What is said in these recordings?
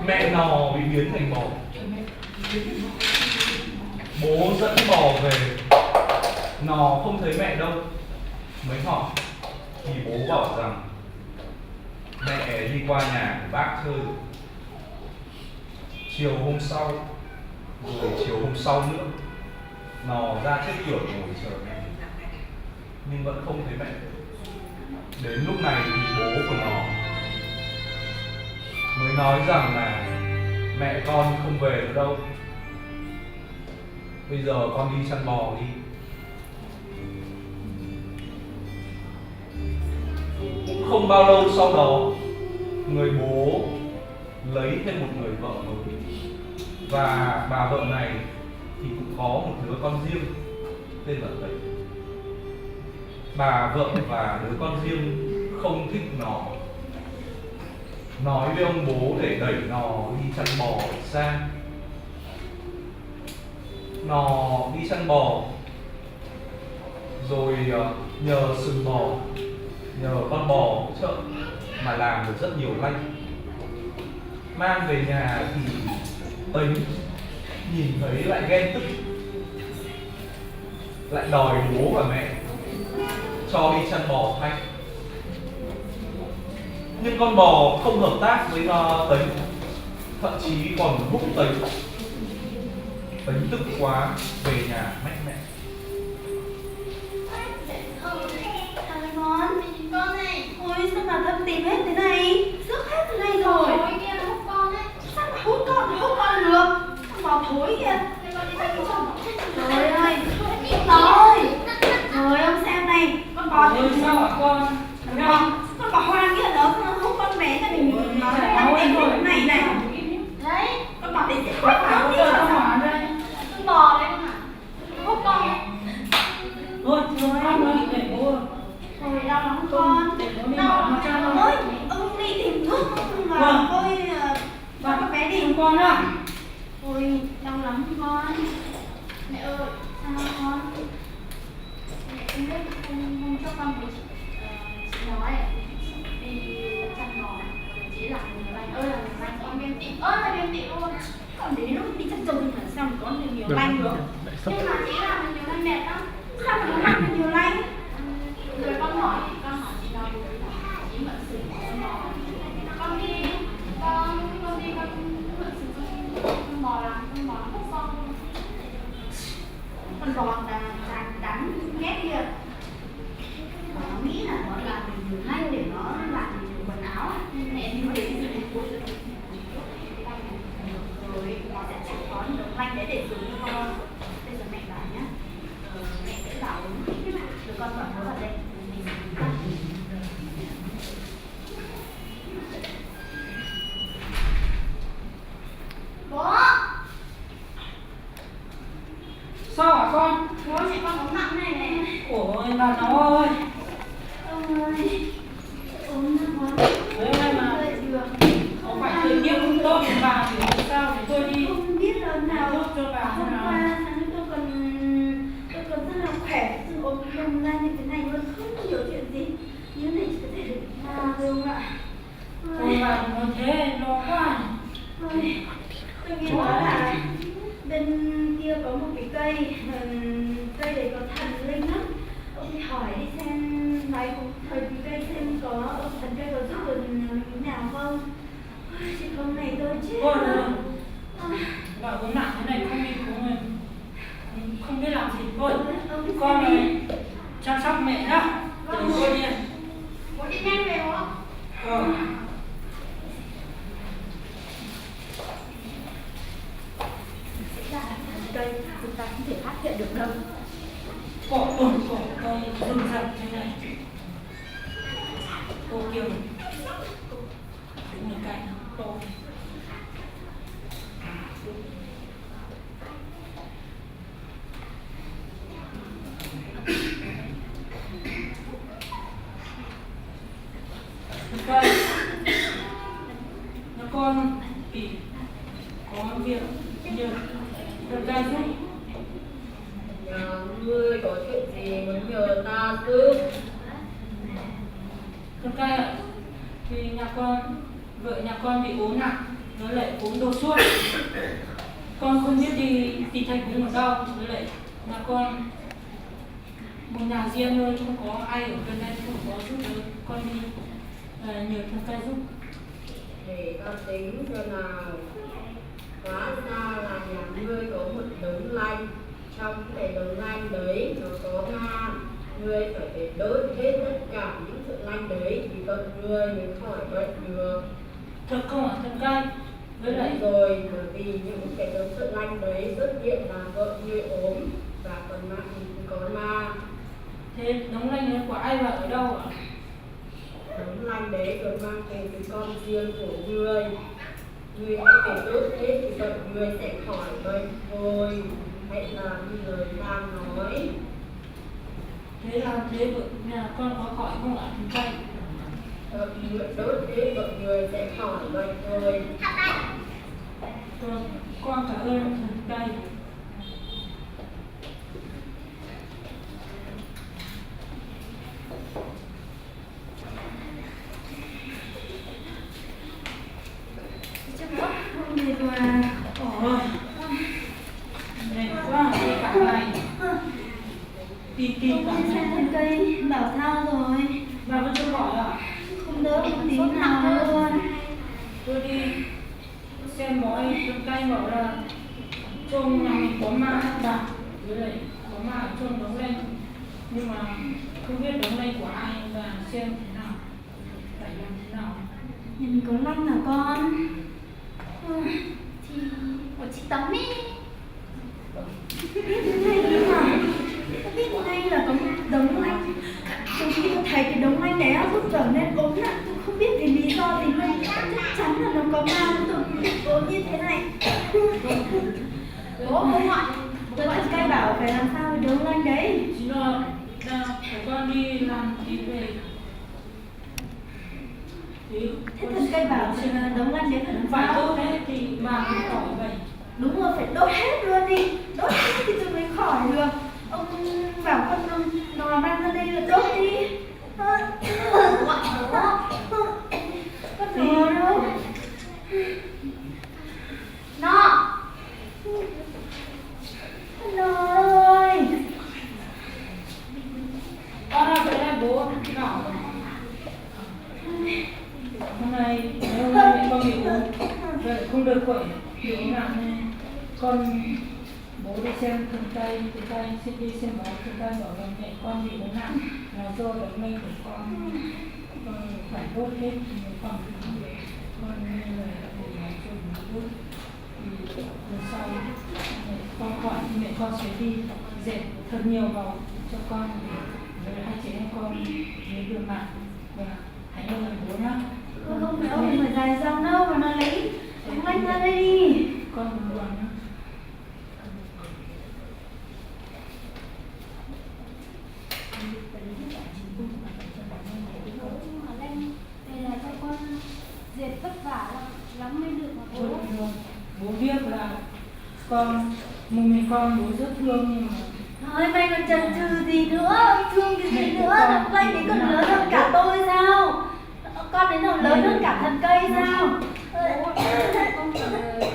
Mẹ nò bị biến thành bò. Bố dẫn bò về, nò không thấy mẹ đâu, mới hỏi thì bố bảo rằng mẹ đi qua nhà của bác chơi. Chiều hôm sau, rồi chiều hôm sau nữa, nò ra trước cửa ngồi chờ mẹ, nhưng vẫn không thấy mẹ. Đến lúc này thì bố của nó mới nói rằng là mẹ con không về nữa đâu, bây giờ con đi săn bò đi. Cũng không bao lâu sau đó, người bố lấy thêm một người vợ mới, và bà vợ này thì cũng có một đứa con riêng tên là Tẩy. Bà vợ và đứa con riêng không thích nó, nói với ông bố để đẩy nó đi chăn bò ở xa. Nó đi chăn bò rồi nhờ sừng bò, nhờ con bò hỗ trợ mà làm được rất nhiều lanh. Mang về nhà thì Tánh nhìn thấy lại ghen tức, lại đòi bố và mẹ cho đi chăn bò thay. Nhưng con bò không hợp tác với Tánh, thậm chí còn húc Tánh. Tánh tức quá về nhà mách mẹ. Thằng ngon, con này, ôi sao mà thâm tím hết thế này, sức hết thế này rồi. Thối kia nó hút con đấy. Sao mà hút con được, con bò thối kìa. Trời ơi, trời ông xem này, con bò ôi sao hả con? con bò hoang kia nó hút con bé nhà mình, nó đang tìm cái này này. Đấy, Con bò đấy sẽ hút Con nó đi con sao? hỏa đây. con bò đấy con ạ. Hút con đấy. Thôi, con ơi, để bố. Rồi đau lắm con. Để bố đi bảo nó cha Ôi, thôi. ông đi tìm thuốc mà Vâng. ôi và con bé đi. Con á. Ôi, đau lắm con. Mẹ ơi, Sao con? mẹ không biết hôm trước con với chị nói đi chăn bò. Chị là người lành ơi là người lành, con ghen tị ơi là ghen tị luôn. Còn đến lúc đi chăn trâu thì sao mà có được nhiều lanh được? Nhưng mà chị làm mình nhiều lành mệt lắm. Sao mà nó làm được nhiều lanh? Rồi con hỏi chị nói chị mượn sử con bò. Con đi con mượn sử con bò làm con bò nó hút con. Con bò là đánh ghét kìa. Mà nó nghĩ là nó làm được nhiều lanh để nó làm được nhiều quần áo. Mẹ đi về Rồi nó sẽ chẳng có nhiều lanh để dùng cho con. Bây giờ mẹ bảo nhá, mẹ sẽ bảo rồi con bảo nó vào đây. bố. Sao hả con? Bố chị con ốm nặng này này. Ôi bà nó ơi. Ông ơi, ốm nặng quá. Đấy đây mà. Được. Có phải thời tiết không tốt thì bà thì làm sao thì tôi đi Không biết là nào thuốc cho bà hôm thế nào. qua sáng tôi còn rất là khỏe, sự ốm lông ra như thế này luôn, không hiểu chuyện gì. Như này chỉ có thể được mà được không ạ? Ôi bà đừng nói thế, lo quá. Ôi, tôi nghe nói là bên kia có một cái cây, cây đấy có thần linh lắm. Ông thì hỏi đi xem, nói cùng thời cái cây xem có ông thần cây có giúp được mình thế nào không? Ôi, chị không này tôi chết Ôi rồi. ôi. Bà ốm nặng thế này không đi cũng không biết làm gì. Thôi, Ông đi con xem đi. này chăm sóc mẹ nhá. Đừng cô đi. Bố đi nhanh về bố. Ra là cây chúng ta không thể phát hiện được đâu. Cỏ cây rừng rậm thế này. Cô kêu đúng là cái cô. Cây nó con thì có việc nhiều được ra giúp. Ngươi có chuyện gì muốn nhờ ta giúp? Con trai ạ, thì vợ nhà con bị ốm nặng, nó lại cuốn đồ suốt. Con không biết đi thành cúng ở đâu, với lại là con một nhà riêng thôi, không có ai ở gần đây, không có giúp đỡ con đi nhờ thần cây giúp. Để ta tính xem nào. Hóa ra là nhà ngươi có một đống lanh. Trong cái đống lanh đấy nó có ma. Ngươi phải đốt hết tất cả những sự lanh đấy thì con ngươi mới khỏi bệnh được. Thật không ạ thần cây? Với lại Rồi bởi vì những cái đống sự lanh đấy xuất hiện là vợ ngươi ốm và còn ma. thế đống lanh ấy của ai và ở đâu ạ? Đống lanh đấy được mang về từ con riêng của ngươi. Ngươi hãy phải đốt hết thì bệnh ngươi sẽ khỏi bệnh thôi. Hãy làm như lời ta nói. Thế làm thế vợ nhà con có khỏi không ạ thần cây? Đốt hết bệnh ngươi sẽ khỏi bệnh thôi. Con cảm ơn thần cây. Chắc quá, hôm nay mà Ôi, mệt quá, đi cả ngày. Đi cả không xem ngày. thân cây bảo sao rồi. Bà vẫn chưa gọi ạ? Không đỡ một tí nào luôn. Tôi đi xem bói thân cây bảo là trong nhà mình có ma bà, với lại có ma ở trong đống lanh, nhưng mà không biết đống lanh của ai và xem thế nào, phải làm thế nào. Nhà mình có lanh hả con? Thì của chị Tấm ý. Biết ngay thế nào? Biết ngay là có một đống lanh. Từ khi tôi thấy cái đống lanh đấy tôi trở nên ốm nặng. Tôi không biết vì lý do gì luôn. Chắc chắn là nó có ma. Tôi ốm như thế này. Ủa không gọi. Tôi thật cây bảo phải làm sao với đống lanh đấy. Chỉ là của con đi làm thì về. Thế thật cây bảo là đống lanh đấy phải làm Phải sao? tốt đấy thì bà cũng khỏi vậy. Đúng rồi, phải đốt hết luôn đi. Đốt hết thì tôi mới khỏi được. Ông bảo con nó mang ra đây là đốt đi. Con nó đâu? Nó. Nó ơi. Con ra về đây bố nào. Hôm nay nếu mẹ con bị ốm, vậy không được khỏe, bị ốm nặng nên con bố đi xem thân cây sẽ đi xem bói thân cây bảo là mẹ con bị ốm nặng là do đống lanh của con phải đốt hết thì mới còn con nên là để làm cho nó đốt thì lần sau mẹ con khỏi thì mẹ con sẽ đi dẹp thật nhiều vào cho con để hai chị em con mới được nặng và hãy yêu lời bố nhá. Con không phải ông phải dài dòng đâu mà nó lấy đống lanh ra đây đi. Con đừng buồn nhá. Đây là cho con dệt vất vả lắm mới được mà bố. Bố biết là một mình con bố rất thương nhưng mà Thôi mày còn chần chừ gì nữa, thương cái gì nữa, đống lanh đấy còn lớn hơn cả tôi sao? Con đến nào lớn hơn cả thần cây sao? Con phải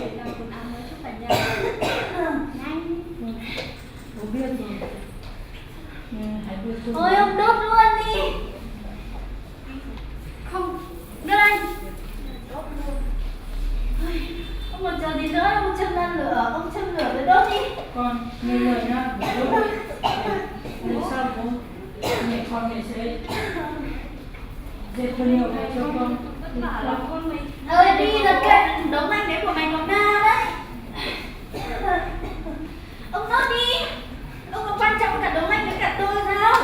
để làm quần áo mới cho cả nhà. Nhanh. bố biết rồi. Hãy vui thương. Thôi ông đốt luôn đi. Không, đưa đây. Đốt luôn. Ông còn chờ gì nữa, ông châm lên lửa, ông châm lửa rồi đốt đi. Con nghe lời nhá, bố đốt. Lần sau bố mẹ con sẽ dệt thật nhiều để cho con. Vất vả lắm con mới. Ơi đi là cái đống lanh đấy của mày có ma đấy. Ông đốt đi. Ông có quan trọng cả đống lanh với cả tôi sao?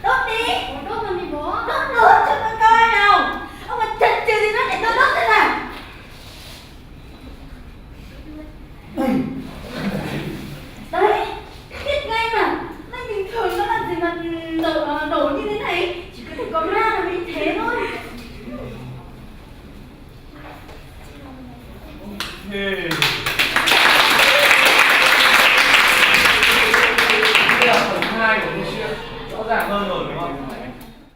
Đốt đi. Đốt rồi đi bố. Đốt lửa cho tôi coi nào. Ông còn chần chừ gì nữa để tôi đốt thế nào? Đấy, biết ngay mà. Lanh bình thường nó làm gì mà nổ như thế này. Chỉ có thể có ma là vì thế thôi. Yeah. Đây là phần 2 của câu chuyện rõ ràng hơn rồi đúng không?